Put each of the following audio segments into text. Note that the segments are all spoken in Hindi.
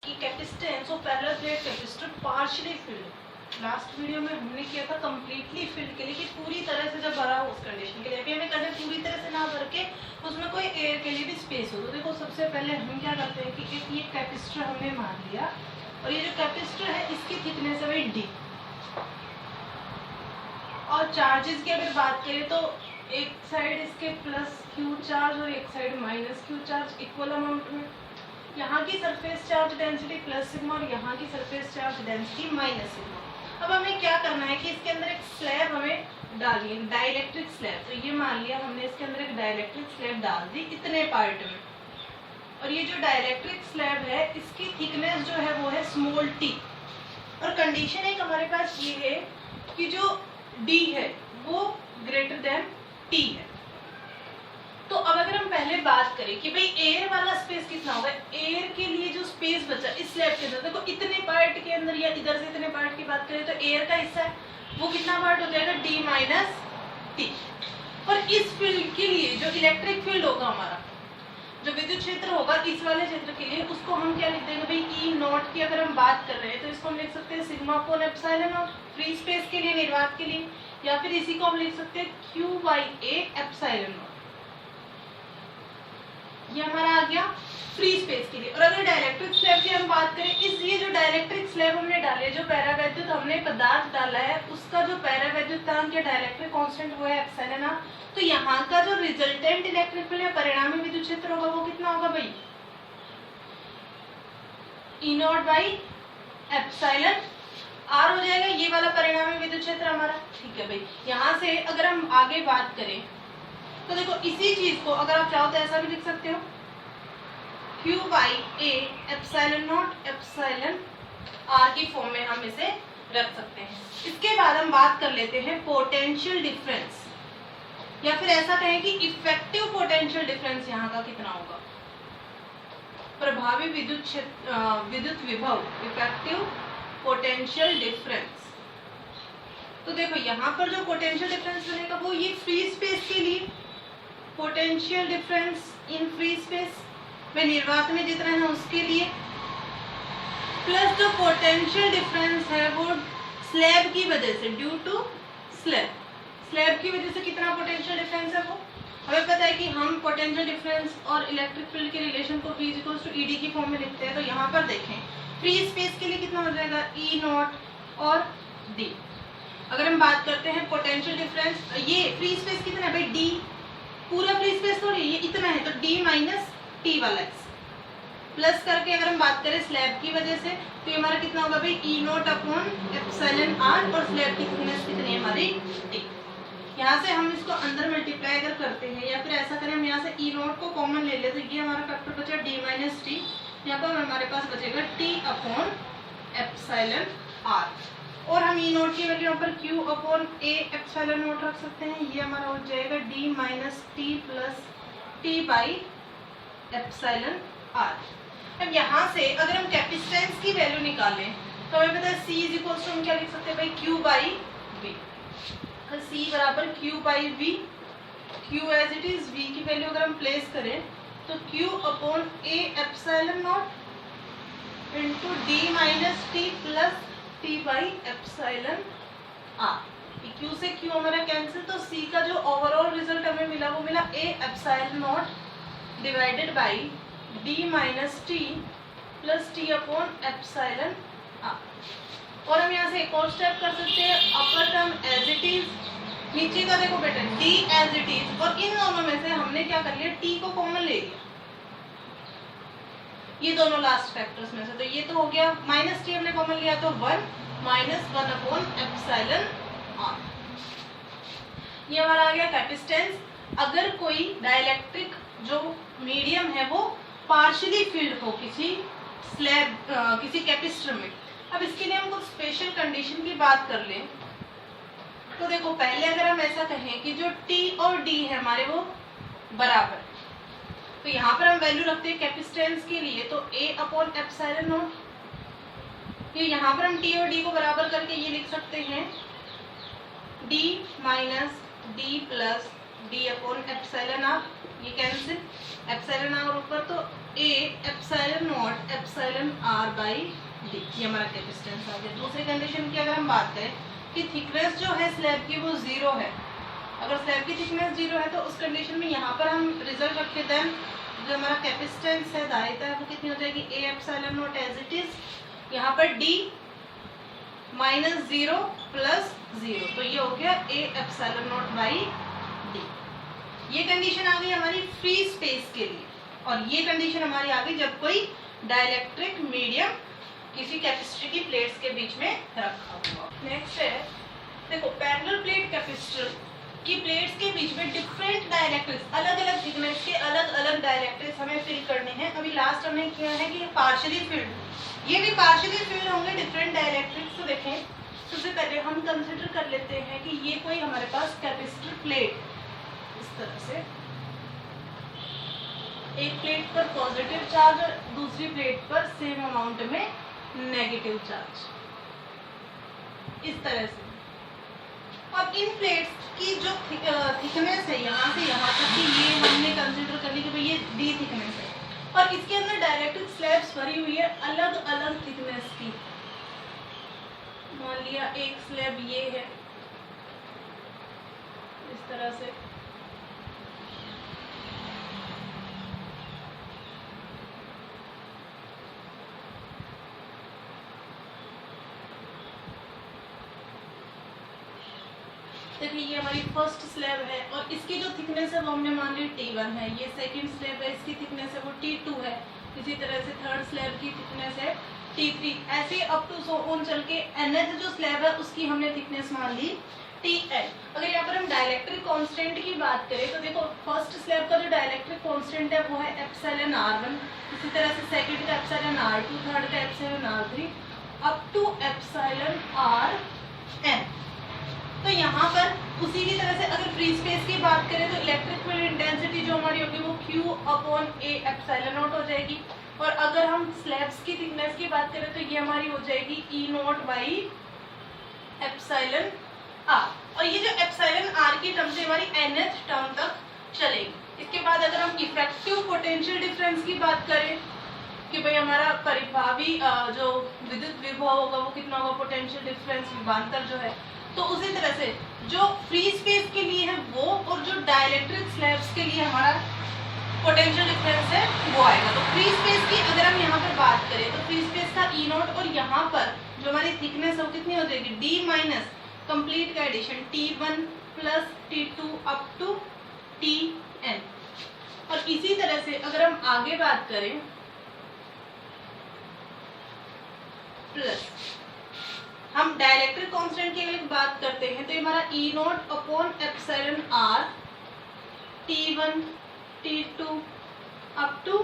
कि कैपेसिटेंस और parallel plate capacitor partially field. Last video में हमने किया था कंप्लीटली फिल्ड के लिए कि पूरी तरह से जब भरा हो उस कंडीशन के लिए। अभी हमें करना है पूरी तरह से ना भर के उसमें कोई एयर के लिए भी स्पेस हो। तो देखो सबसे पहले हम क्या करते हैं कि एक ये कैपेसिटर हमने मान लिया और ये जो कैपेसिटर है इसकी थिकनेस है भाई डी। और चार्जेस की अगर बात करें तो एक साइड इसके प्लस क्यू चार्ज और एक side minus Q charge equal amount में। यहाँ की surface charge density plus sigma और यहाँ की surface charge density minus sigma. अब हमें क्या करना है कि इसके अंदर एक स्लैब हमें डालिए, डाइलेक्ट्रिक स्लैब। तो ये मान लिया हमने इसके अंदर एक डाइलेक्ट्रिक स्लैब डाल दी इतने पार्ट में। और ये जो डाइलेक्ट्रिक स्लैब है इसकी थिकनेस जो है वो है स्मॉल टी। और कंडीशन एक हमारे पास ये है कि जो डी है वो ग्रेटर देन टी है। तो अब अगर हम पहले बात करें कि भाई एयर वाला स्पेस कितना होगा, एयर के लिए जो स्पेस बचा इस स्लैब के अंदर, देखो इतने पार्ट के अंदर या इधर से इतने पार्ट की बात करें तो एयर का हिस्सा है वो कितना पार्ट हो जाएगा डी माइनस टी। और इस फील्ड के लिए जो इलेक्ट्रिक फील्ड होगा हमारा, जो विद्युत क्षेत्र होगा इस वाले क्षेत्र के लिए, उसको हम क्या लिख देंगे भाई ई नॉट की अगर हम बात कर रहे हैं तो इसको हम लिख सकते हैं sigma upon epsilon not free space के लिए, निर्वात के लिए, या फिर इसी को हम लिख सकते हैं Q by A epsilon not. ये हमारा आ गया फ्री स्पेस के लिए। और अगर डाइलेक्ट्रिक स्लैब की हम बात करें, इस ये जो डाइलेक्ट्रिक स्लैब हमने डाले, जो पैरावैद्युत हमने पदार्थ डाला है उसका जो पैरावैद्युतांक या डाइलेक्ट्रिक कांस्टेंट वो है एप्सिलॉन नॉट। तो यहाँ का जो रिजल्टेंट इलेक्ट्रिक फील्ड या परिणामी विद्युत क्षेत्र होगा वो कितना होगा भाई ई नॉट बाई एप्सिलॉन आर हो जाएगा। ये वाला परिणामी विद्युत क्षेत्र हमारा, ठीक है भाई। यहाँ से अगर हम आगे बात करें तो देखो इसी चीज को अगर आप चाहो तो ऐसा भी लिख सकते हो Q by A epsilon naught epsilon R की फॉर्म में हम इसे रख सकते हैं। इसके बाद हम बात कर लेते हैं पोटेंशियल डिफरेंस, या फिर ऐसा कहें कि इफेक्टिव पोटेंशियल डिफरेंस यहाँ का कितना होगा, प्रभावी विद्युत विभव, इफेक्टिव पोटेंशियल डिफरेंस। तो देखो यहाँ पर जो पोटेंशियल डिफरेंस बनेगा वो ये फ्री स्पेस के लिए potential difference in free space में, निर्वात में जितना है उसके लिए, प्लस जो पोटेंशियल डिफरेंस है वो स्लैब की वजह से, ड्यू टू स्लैब की वजह से कितना पोटेंशियल डिफरेंस है वो हमें पता है कि हम पोटेंशियल डिफरेंस और इलेक्ट्रिक फील्ड के रिलेशन को V इक्वल्स टू ईडी की फॉर्म में लिखते हैं। तो यहाँ पर देखें फ्री स्पेस के लिए कितना हो जाएगा ई नॉट और डी। अगर हम बात करते हैं पोटेंशियल डिफरेंस, ये फ्री स्पेस कितना है भाई डी, पूरा फ्री स्पेस थोड़ी ये इतना है, तो डी माइनस टी वाला एक्स प्लस करके अगर हम बात करें स्लैब की वजह से तो ये हमारा कितना होगा भाई ई नॉट अपॉन एप्सिलॉन आर, और स्लैब की थिकनेस कितनी है हमारी टी। यहाँ से हम इसको अंदर मल्टीप्लाई अगर करते हैं या फिर ऐसा करें हम यहाँ से ई नॉट को कॉमन ले ले तो ये हमारा फैक्टर बचा डी माइनस टी, यहाँ पर हमारे पास बचेगा टी अपॉन एप्सिलॉन आर। और हम ई नोट की वैल्यू यहाँ पर Q upon A epsilon naught रख सकते हैं। ये हमारा हो जाएगा D minus T plus T by epsilon R. अब यहाँ से अगर हम कैपेसिटेंस की वैल्यू निकालें तो हमें पता है सी इज इक्वल टू हम क्या लिख सकते हैं भाई क्यू बाई वी। सी बराबर Q by V, Q as it is, V की वैल्यू अगर हम प्लेस करें तो Q upon A epsilon nought into D minus T plus T by epsilon R. Q से क्यू हमारा कैंसिल, तो सी का जो ओवरऑल रिजल्ट हमें मिला वो मिला A epsilon naught divided by D minus T plus T upon epsilon R. और हम यहाँ से एक और स्टेप कर सकते हैं, अपर टर्म एज इट इज, नीचे का देखो बेटा डी एज इट इज, और इन दोनों में से हमने क्या कर लिया टी को कॉमन ले लिया, ये दोनों लास्ट फैक्टर्स में से। तो ये तो हो गया माइनस टी हमने कॉमन लिया तो 1 माइनस 1 अपॉन एप्सिलॉन आर। ये हमारा आ गया कैपेसिटेंस। अगर कोई डाइलेक्ट्रिक जो मीडियम है वो पार्शियली फिल्ड हो किसी स्लैब किसी कैपेसिटर में। अब इसके लिए हम कुछ स्पेशल कंडीशन की बात कर लें तो देखो पहले अगर हम ऐसा कहें कि जो T और D है हमारे वो बराबर, तो यहाँ पर हम वैल्यू रखते हैं कैपेसिटेंस के लिए तो A अपॉन एप्सिलॉन नॉट। ये यहाँ पर हम T और D को बराबर करके ये लिख सकते हैं D minus D plus D upon epsilon R, ये कैंसिल, एप्सिलॉन आर ऊपर तो A epsilon naught epsilon R by D, ये हमारा कैपेसिटेंस आ गया। दूसरी कंडीशन की अगर हम बात करें कि थिकनेस जो है स्लैब की वो 0 है, अगर स्लैब की थिकनेस 0 है तो उस कंडीशन में यहाँ पर हम रिजल्ट रखे दें जो हमारा कैपेसिटेंस है धारिता है वो कितनी हो जाएगी, A epsilon naught as it is, यहाँ पर डी माइनस 0 प्लस 0, तो ये हो गया ए एप्सिलॉन नॉट बाई डी। ये कंडीशन आ गई हमारी फ्री स्पेस के लिए, और ये कंडीशन हमारी आ गई जब कोई डाइलेक्ट्रिक मीडियम किसी कैपेसिटर की प्लेट्स के बीच में रखा हुआ। नेक्स्ट है देखो पैरेलल प्लेट कैपेसिटर की प्लेट्स के बीच में डिफरेंट डाइलेक्ट्रिक्स, अलग अलग थिकनेस के अलग अलग डाइलेक्ट्रिक्स हमें फिल करने हैं। अभी लास्ट हमने किया है कि पार्शियली फिल्ड, ये भी पार्शियली फिल्ड होंगे डिफरेंट डाइलेक्ट्रिक्स। तो देखें सबसे पहले हम कंसिडर कर लेते हैं कि ये कोई हमारे पास कैपेसिटर प्लेट, इस तरह से एक प्लेट पर पॉजिटिव चार्ज और दूसरी प्लेट पर सेम अमाउंट में नेगेटिव चार्ज, इस तरह से। अब इन प्लेट्स की जो थिकनेस है यहाँ से यहाँ तक की, ये हमने कंसिडर कर ली कि भाई ये डी थिकनेस है, और इसके अंदर डायरेक्ट स्लैब्स भरी हुई है अलग अलग थिकनेस की। मान लिया एक स्लैब ये है इस तरह से, देखिए ये हमारी फर्स्ट स्लैब है और इसकी जो थिकनेस है वो हमने मान ली T1 है। ये सेकंड स्लैब है, इसकी थिकनेस है वो T2 है। इसी तरह से थर्ड स्लैब की थिकनेस है T3, ऐसे अप टू सो ऑन चल के nth जो स्लैब है उसकी हमने थिकनेस मान ली Tn। अगर यहाँ पर हम डाइलेक्ट्रिक कांस्टेंट की बात करें तो देखो फर्स्ट स्लैब का जो डाइलेक्ट्रिक कांस्टेंट है वो है एप्सिलॉन R1, इसी तरह से सेकंड का एप्सिलॉन R2, थर्ड का epsilon R3 up to epsilon Rn। तो यहाँ पर उसी की तरह से अगर फ्री स्पेस की बात करें तो इलेक्ट्रिक फील्ड इंटेंसिटी जो हमारी होगी वो Q upon A epsilon not हो जाएगी, और अगर हम स्लैब्स की थिकनेस की बात करें तो ये हमारी हो जाएगी E not by epsilon R, और ये जो एप्सिलॉन R की टर्म से हमारी nth टर्म तक चलेगी। इसके बाद अगर हम इफेक्टिव पोटेंशियल डिफरेंस की बात करें कि भाई हमारा परिभावी जो विद्युत विभव होगा वो कितना होगा, पोटेंशियल डिफरेंस विभवांतर जो है, तो उसी तरह से जो फ्री स्पेस के लिए है वो, और जो डाइलेक्ट्रिक स्लैब्स के लिए हमारा पोटेंशियल डिफरेंस है वो आएगा। तो फ्री स्पेस की अगर हम यहाँ पर बात करें तो फ्री स्पेस का ई नॉट, और यहाँ पर जो हमारी थिकनेस है वो कितनी हो जाएगी, डी माइनस कंप्लीट का addition T1 plus T2 up to Tn। और इसी तरह से अगर हम आगे बात करें प्लस हम डाइलेक्ट्रिक कांस्टेंट की अगर बात करते हैं तो हमारा E naught upon epsilon R T1 T2 up to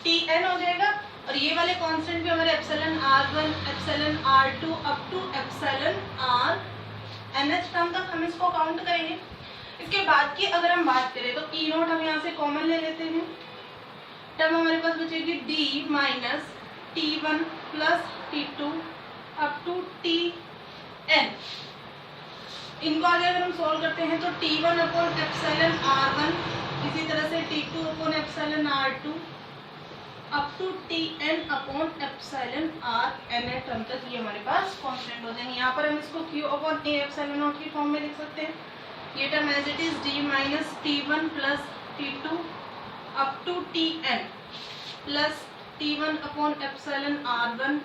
Tn हो जाएगा, और ये वाले कांस्टेंट भी हमारे epsilon R1 epsilon R2 up to epsilon R nth term तक हम इसको काउंट करेंगे। इसके बाद की अगर हम बात करें तो E नॉट हम यहाँ से कॉमन ले लेते हैं, टर्म हमारे पास बचेगी D minus T1 plus T2 up to Tn। इनको आगे अगर हम सॉल्व करते हैं तो T1 अपॉन एप्सिलॉन R1, इसी तरह से T2 upon epsilon R2 up to Tn upon epsilon Rn term तक ये हमारे पास कांस्टेंट हो जाएंगे। यहाँ पर हम इसको Q upon A epsilon naught की फॉर्म में लिख सकते हैं। ये term as it is D minus T1 plus T2 up to Tn plus T1 upon epsilon R1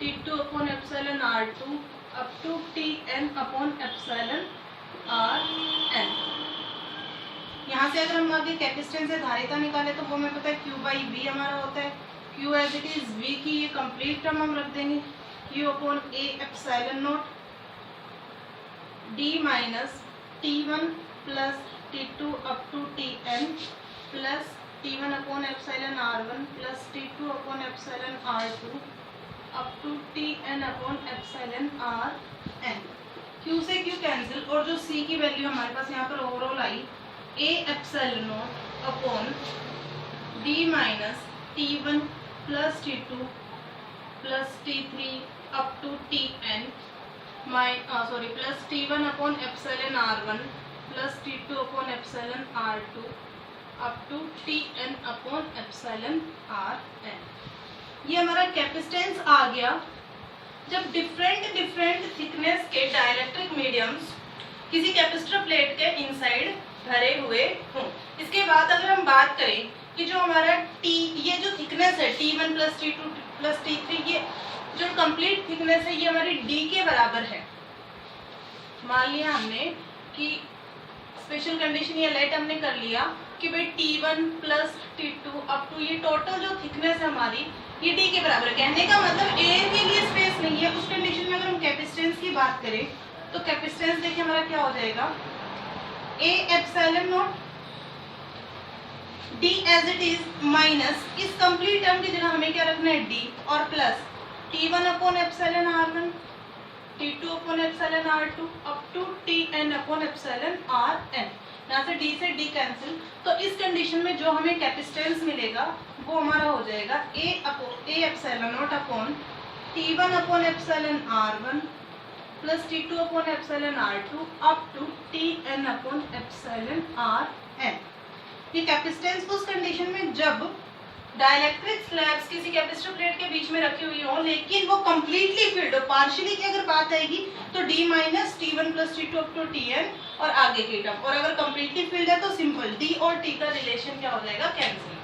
T2 upon epsilon R2 up to Tn upon epsilon Rn। यहाँ से अगर हम आगे कैपेसिटेंस से धारिता निकाले तो वो हमें पता है Q बाई V हमारा होता है। Q as it is V की ये कंप्लीट टर्म हम रख देंगे Q upon A epsilon naught D minus T1 plus T2 up to Tn plus T1 upon epsilon R1 plus T2 upon epsilon R2 up to Tn upon epsilon Rn। Q से Q कैंसिल, और जो C की वैल्यू हमारे पास यहाँ पर overall I A epsilon naught upon D minus T1 plus T2 plus T3 up to Tn plus T1 upon epsilon R1 plus T2 upon epsilon R2 up to T N upon epsilon R N. ये हमारा कैपेसिटेंस आ गया जब डिफरेंट डिफरेंट थिकनेस के डाइलेक्ट्रिक मीडियम्स किसी कैपेसिटर प्लेट के इनसाइड भरे हुए हों। इसके बाद अगर हम बात करें कि जो हमारा टी, ये जो थिकनेस है T1 plus T2 plus T3, ये जो कंप्लीट थिकनेस है ये हमारी D के बराबर है। मान लिया हमने कि स्पेशल कंडीशन या लेट हमने कर लिया कि भाई T1 plus T2 up to ये टोटल जो थिकनेस है हमारी ये D के बराबर है। कहने का मतलब एयर के लिए स्पेस नहीं है। उस कंडीशन में अगर हम कैपेसिटेंस की बात करें तो कैपेसिटेंस देखिए हमारा क्या हो जाएगा, A epsilon naught D as it is minus इस कंप्लीट टर्म की जगह हमें क्या रखना है D और plus T1 upon epsilon R1 T2 upon epsilon R2 up to Tn upon epsilon Rn। यहाँ से D से D कैंसिल, तो इस कंडीशन में जो हमें कैपेसिटेंस मिलेगा वो हमारा हो जाएगा A epsilon naught upon T1 upon epsilon R1 plus T2 upon epsilon R2 up to Tn upon epsilon Rn। ये कैपेसिटेंस उस कंडीशन में जब डाइलेक्ट्रिक स्लैब्स किसी कैपेसिटर प्लेट के बीच में रखी हुई हो लेकिन वो कंप्लीटली फिल्ड हो। पार्शियली की अगर बात आएगी तो D minus T1 plus T2 up to Tn और आगे की टर्म, और अगर कंप्लीटली फिल्ड है तो सिंपल D और T का रिलेशन क्या हो जाएगा, कैंसिल।